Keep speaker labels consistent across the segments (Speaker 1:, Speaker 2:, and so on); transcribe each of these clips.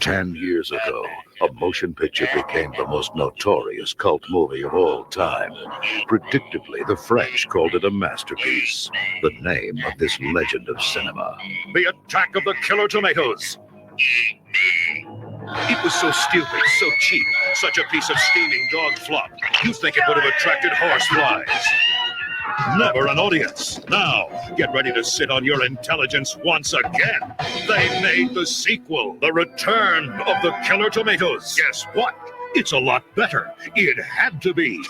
Speaker 1: 10 years ago, a motion picture became the most notorious cult movie of all time. Predictably, the French called it a masterpiece, the name of this legend of cinema. The Attack of the Killer Tomatoes. It was so stupid, so cheap, such a piece of steaming dog flop. You think it would have attracted horseflies. Never an audience. Now, get ready to sit on your intelligence once again. They made the sequel, The Return of the Killer Tomatoes. Guess what? It's a lot better. It had to be.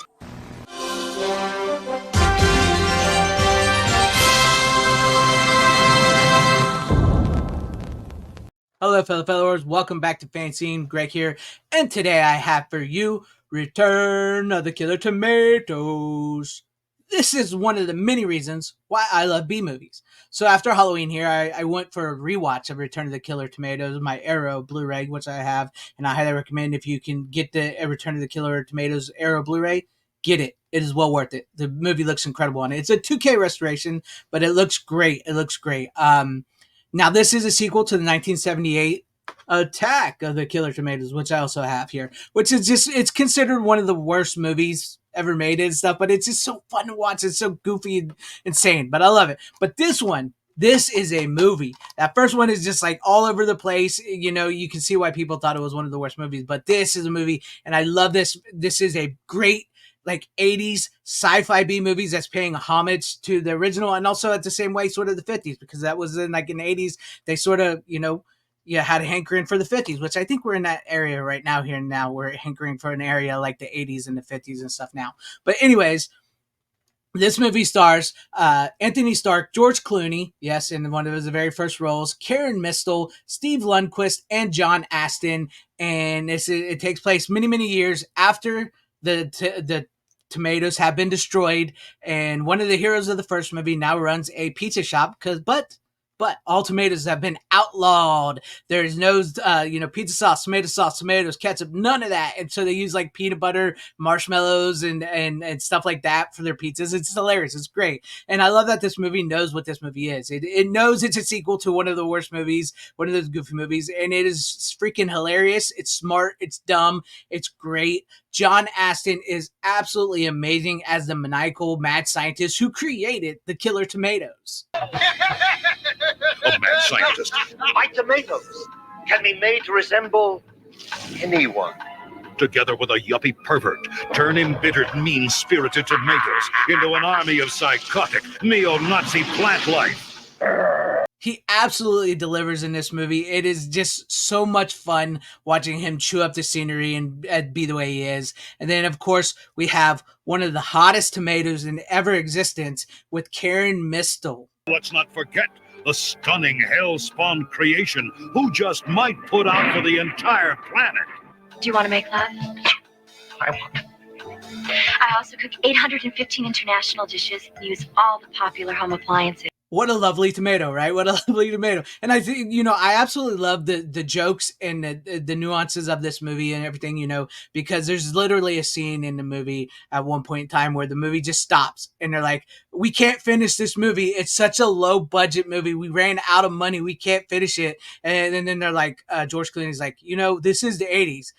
Speaker 2: Hello, fellow followers. Welcome back to FanZcene. Greg here. And today I have for you Return of the Killer Tomatoes. This is one of the many reasons why I love B-movies. So after Halloween here, I went for a rewatch of Return of the Killer Tomatoes, my Arrow Blu-ray, which I have. And I highly recommend if you can get the Return of the Killer Tomatoes Arrow Blu-ray, get it. It is well worth it. The movie looks incredible on it. It's a 2K restoration, but it looks great. It looks great. Now, this is a sequel to the 1978 Attack of the Killer Tomatoes, which I also have here, which is just, it's considered one of the worst movies ever made and stuff, but it's just so fun to watch. It's so goofy and insane, but I love it. But this is a movie. That first one is just like all over the place. You know, you can see why people thought it was one of the worst movies, but this is a movie, and I love this. This is a great like 80s sci-fi B movies that's paying homage to the original, and also at the same way sort of the 50s, because that was in the 80s they sort of had a hankering for the 50s, which I think we're in that area right now. We're hankering for an area like the 80s and the 50s and stuff now. But anyways, this movie stars Anthony Stark, George Clooney, yes, in one of his very first roles, Karen Mistel, Steve Lundquist, and John Astin. And it takes place many, many years after the tomatoes have been destroyed, and one of the heroes of the first movie now runs a pizza shop but all tomatoes have been outlawed. There's no pizza sauce, tomatoes, ketchup, none of that. And so they use like peanut butter, marshmallows, and stuff like that for their pizzas. It's hilarious. It's great. And I love that this movie knows what this movie is. It knows it's a sequel to one of the worst movies, one of those goofy movies, and it is freaking hilarious. It's smart, it's dumb, it's great. John Astin is absolutely amazing as the maniacal mad scientist who created the killer tomatoes.
Speaker 1: A mad scientist.
Speaker 3: My tomatoes can be made to resemble anyone.
Speaker 1: Together with a yuppie pervert, turn embittered, mean-spirited tomatoes into an army of psychotic, neo-Nazi plant life.
Speaker 2: He absolutely delivers in this movie. It is just so much fun watching him chew up the scenery and be the way he is. And then, of course, we have one of the hottest tomatoes in ever existence with Karen Mistel.
Speaker 1: Let's not forget the stunning hell-spawned creation who just might put out for the entire planet.
Speaker 4: Do you want to make love?
Speaker 3: I want.
Speaker 4: I also cook 815 international dishes and use all the popular home appliances.
Speaker 2: What a lovely tomato, right? What a lovely tomato. And I think, I absolutely love the jokes and the nuances of this movie and everything, because there's literally a scene in the movie at one point in time where the movie just stops and they're like, we can't finish this movie. It's such a low budget movie. We ran out of money. We can't finish it. And then they're like, George Clooney's like, this is the 80s.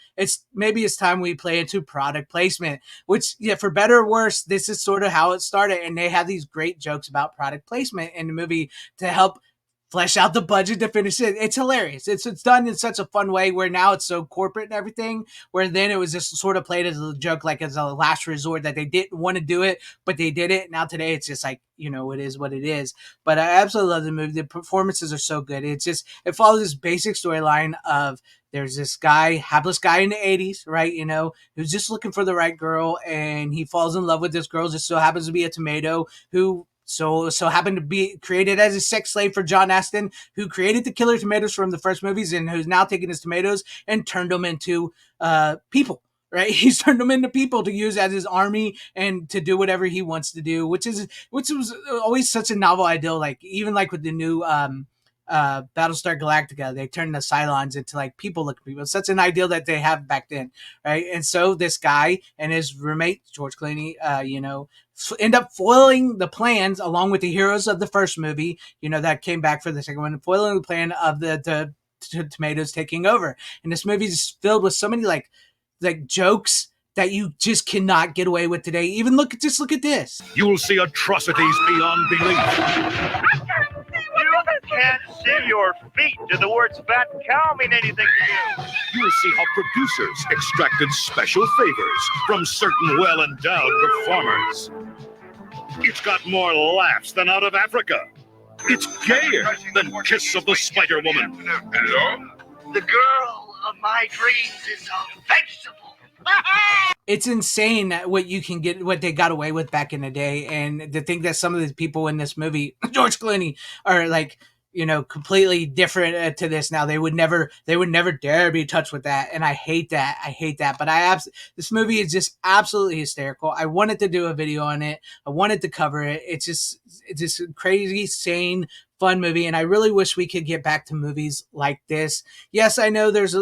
Speaker 2: Maybe it's time we play into product placement, which, yeah, for better or worse, this is sort of how it started. And they have these great jokes about product placement in the movie to help flesh out the budget to finish it. It's hilarious. It's done in such a fun way where now it's so corporate and everything, where then it was just sort of played as a joke, like as a last resort that they didn't want to do it, but they did it. Now today it's just like, it is what it is. But I absolutely love the movie. The performances are so good. It follows this basic storyline of there's this guy, hapless guy in the 80s, right? Who's just looking for the right girl, and he falls in love with this girl, just so happens to be a tomato who so happened to be created as a sex slave for John Astin, who created the killer tomatoes from the first movies and who's now taken his tomatoes and turned them into people, right? He's turned them into people to use as his army and to do whatever he wants to do, which was always such a novel idea. Like even like with the new Battlestar Galactica, they turned the Cylons into like people-looking people. It's such an ideal that they have back then, right? And so this guy and his roommate George Clooney, end up foiling the plans along with the heroes of the first movie, that came back for the second one, foiling the plan of the Tomatoes taking over. And this movie is filled with so many like jokes that you just cannot get away with today. Even look at this.
Speaker 1: You'll see atrocities beyond belief.
Speaker 3: You can't see your feet. Do the words fat cow mean anything to you?
Speaker 1: You'll see how producers extracted special favors from certain well-endowed performers. It's got more laughs than Out of Africa. It's gayer than Kiss of the Spider Woman.
Speaker 3: Hello? The girl of my dreams is a vegetable.
Speaker 2: It's insane what you can get, what they got away with back in the day, and to think that some of the people in this movie, George Clooney, are like, you know, completely different to this now. They would never dare be touched with that, and I hate that. But this movie is just absolutely hysterical. I wanted to do a video on it. I wanted to cover it. It's just a crazy, sane, fun movie, and I really wish we could get back to movies like this. Yes, I know there is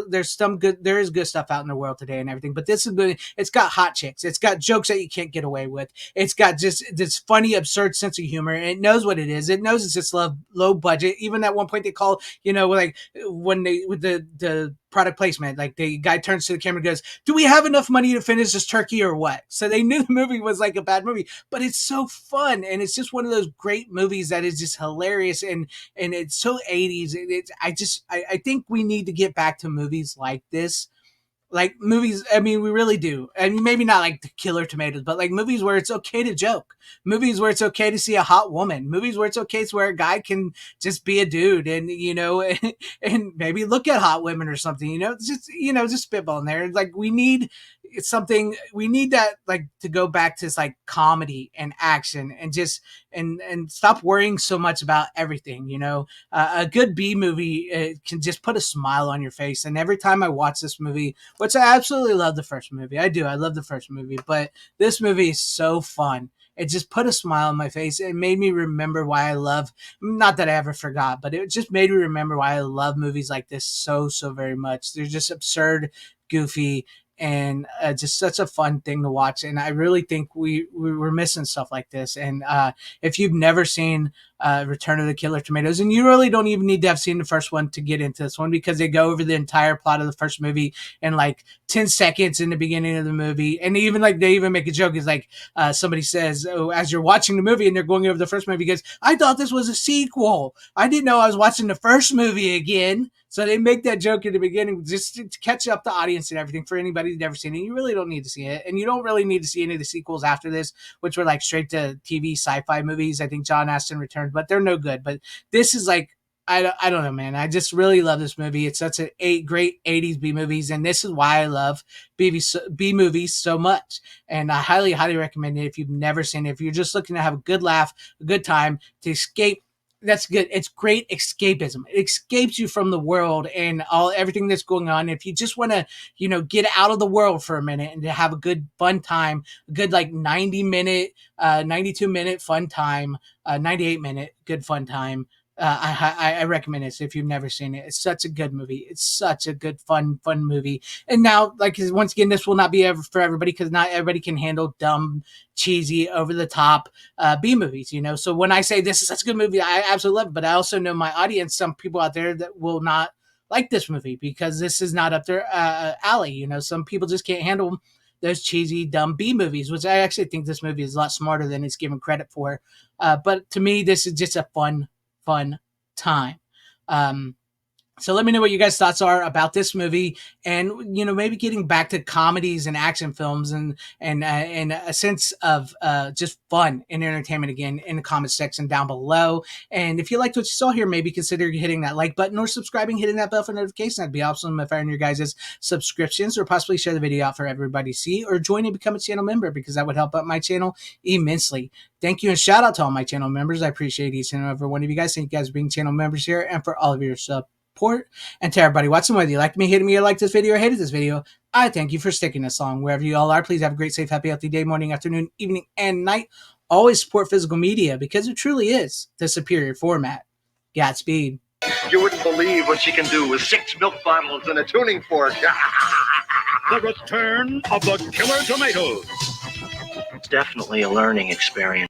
Speaker 2: good stuff out in the world today and everything, but this is good. It's got hot chicks. It's got jokes that you can't get away with. It's got just this funny, absurd sense of humor. And it knows what it is. It knows it's just low budget. Even at one point they call, you know, like when they with the product placement, like the guy turns to the camera and goes, "Do we have enough money to finish this turkey or what?" So they knew the movie was like a bad movie, but it's so fun, and it's just one of those great movies that is just hilarious, and it's so 80s. I think we need to get back to movies like this. Like movies, I mean, we really do. I mean, maybe not like The Killer Tomatoes, but like movies where it's okay to joke. Movies where it's okay to see a hot woman. Movies where it's okay to where a guy can just be a dude and, you know, and maybe look at hot women or something, you know, just spitball in there. Like we need that, like, to go back to this, like, comedy and action and just, and stop worrying so much about everything, you know. A good B movie can just put a smile on your face. And every time I watch this movie, which I absolutely love the first movie. I love the first movie, but this movie is so fun. It just put a smile on my face. It made me remember why I love, not that I ever forgot, but it just made me remember why I love movies like this so very much. They're just absurd, goofy, and just such a fun thing to watch. And I really think we were missing stuff like this. And if you've never seen Return of the Killer Tomatoes, and you really don't even need to have seen the first one to get into this one, because they go over the entire plot of the first movie in like 10 seconds in the beginning of the movie. And even like they even make a joke. It's like somebody says, oh, as you're watching the movie and they're going over the first movie, goes, "I thought this was a sequel. I didn't know I was watching the first movie again." So they make that joke in the beginning just to catch up the audience and everything for anybody who's never seen it. You really don't need to see it. And you don't really need to see any of the sequels after this, which were like straight to TV sci-fi movies. I think John Aston Returns, but they're no good. But this is like, I don't know, man. I just really love this movie. It's such a great 80s B movies. And this is why I love B movies so much. And I highly recommend it if you've never seen it. If you're just looking to have a good laugh, a good time, to escape, that's good. It's great escapism. It escapes you from the world and everything that's going on. If you just want to, you know, get out of the world for a minute and to have a good fun time, a good like 92-minute fun time, 98-minute good fun time. I recommend it if you've never seen it. It's such a good movie. It's such a good, fun movie. And now, like, once again, this will not be ever for everybody, because not everybody can handle dumb, cheesy, over the top B movies, you know. So when I say this is such a good movie, I absolutely love it. But I also know my audience, some people out there that will not like this movie because this is not up their alley. You know, some people just can't handle those cheesy, dumb B movies, which I actually think this movie is a lot smarter than it's given credit for. But to me, this is just a fun time. So let me know what you guys' thoughts are about this movie, and, you know, maybe getting back to comedies and action films and a sense of just fun and entertainment again in the comment section down below. And if you liked what you saw here, maybe consider hitting that like button or subscribing, hitting that bell for notifications. That'd be awesome if I earn your guys' subscriptions, or possibly share the video out for everybody to see, or join and become a channel member, because that would help out my channel immensely. Thank you, and shout out to all my channel members. I appreciate each and every one of you guys. Thank you guys for being channel members here and for all of your support. And to everybody watching, whether you liked me, hated me, or liked this video, or hated this video, I thank you for sticking this long. Wherever you all are, please have a great, safe, happy, healthy day, morning, afternoon, evening, and night. Always support physical media, because it truly is the superior format. Godspeed.
Speaker 3: You wouldn't believe what she can do with 6 milk bottles and a tuning fork.
Speaker 1: The Return of the Killer Tomatoes.
Speaker 3: It's definitely a learning experience.